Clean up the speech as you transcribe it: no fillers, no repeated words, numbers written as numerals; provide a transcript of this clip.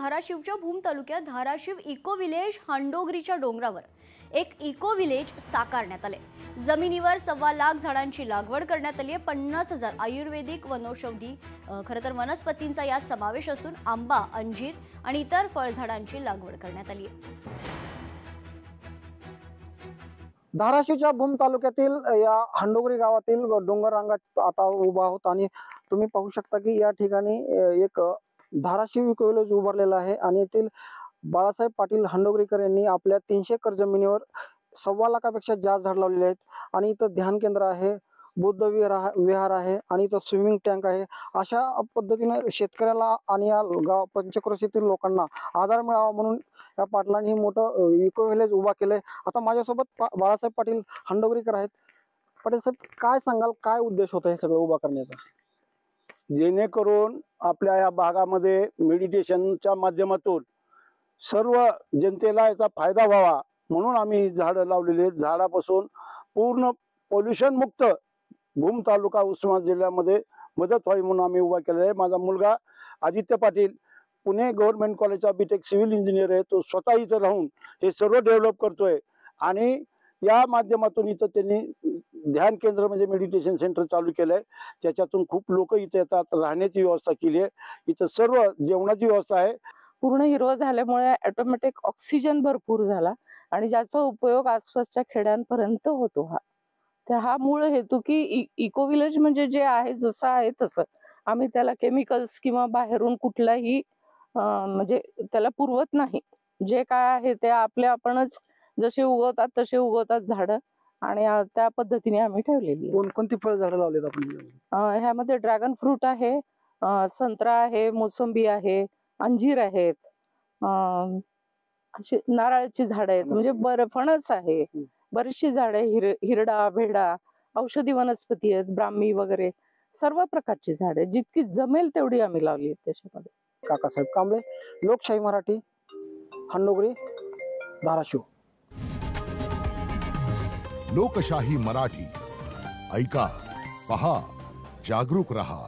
धाराशिवच्या भूम तालुक्यात Dharashiv eco village हांडोगरीच्या डोंगरावर एक इको विलेज साकारण्यात आले। जमिनीवर 1.25 लाख झाडांची लागवड करण्यात आली आहे। 50,000 आयुर्वेदिक वनौषधी खरं तर वनस्पतींचा यात समावेश असून आंबा, अंजीर आणि इतर फळझाडांची लागवड करण्यात आली आहे। धाराशिवच्या भूम तालुक्यातील या हांडोगरी गावातील डोंगर रांगात आता उभा आहोत आणि तुम्ही पाहू शकता की या ठिकाणी एक धाराशिव इको विलेज उभारलेला आहे आणि येथील बाळासाहेब पाटील हांडोगरीकर यांनी आपल्या 300 एकर जमिनीवर 1.25 लाखापेक्षा जास्त झाड लावलेले आहेत आणि इथं ध्यान केंद्र आहे, बुद्ध विहार आहे आणि इथं स्विमिंग टँक आहे। अशा पद्धतीने शेतकऱ्याला आणि या गाव पंचक्रोशीतील लोकांना आधार मिळावा म्हणून या पाटलांनी मोठं इको विलेज उभा केलंय। आता माझ्यासोबत बाळासाहेब पाटील हांडोगरीकर आहेत। पाटील साहेब, काय सांगाल, काय उद्देश होता हे सगळं उभा करण्याचा? जेणेकरून आपल्या या भागामध्ये मेडिटेशनच्या माध्यमातून सर्व जनतेला याचा फायदा व्हावा म्हणून आम्ही झाडं लावलेली आहेत। झाडापासून पूर्ण पोल्युशन मुक्त भूम तालुका उस्मानाबाद जिल्ह्यामध्ये मदत व्हावी म्हणून आम्ही उभा केलेला आहे। माझा मुलगा आदित्य पाटील पुणे गव्हर्नमेंट कॉलेजचा बीटेक सिव्हिल इंजिनियर आहे। तो स्वतः इथं राहून हे सर्व डेव्हलप करतोय आणि या माध्यमातून इथं त्यांनी ध्यान केंद्र म्हणजे मेडिटेशन सेंटर चालू केलंय। त्याच्यातून खूप लोक इथे येतात, राहण्याची व्यवस्था केली आहे, इथं सर्व जेवणाची व्यवस्था आहे। पूर्ण हिरवं झाल्यामुळे ऑटोमॅटिक ऑक्सिजन भरपूर झाला आणि ज्याचा उपयोग आसपासच्या खेड्यांपर्यंत होतो। हा मूळ हेतू की इको विलेज म्हणजे जे आहे जसं आहे तसं आम्ही त्याला केमिकल्स किंवा बाहेरून कुठलाही म्हणजे त्याला पुरवत नाही। जे काय आहे ते आपणच जसे उगवतात तसे उगवतात झाडं आणि त्या पद्धतीने आम्ही ठेवलेली। कोणकोणती फळ झाडं लावलेत आपण? ह्यामध्ये ड्रॅगन फ्रूट आहे, संत्रा आहे, मोसंबी आहे, अंजीर आहेत, अशी नारळाची झाडं आहेत, म्हणजे फणस आहे, बरीचशी झाडे, हिरडा, भेडा, औषधी वनस्पती आहेत, ब्राह्मी वगैरे सर्व प्रकारची झाडे जितकी जमेल तेवढी आम्ही लावली आहेत त्याच्यामध्ये। काकासाहेब कांबळे, लोकशाही मराठी, हांडोगरी, धाराशिव। लोकशाही मराठी, ऐका, पहा, जागरूक रहा।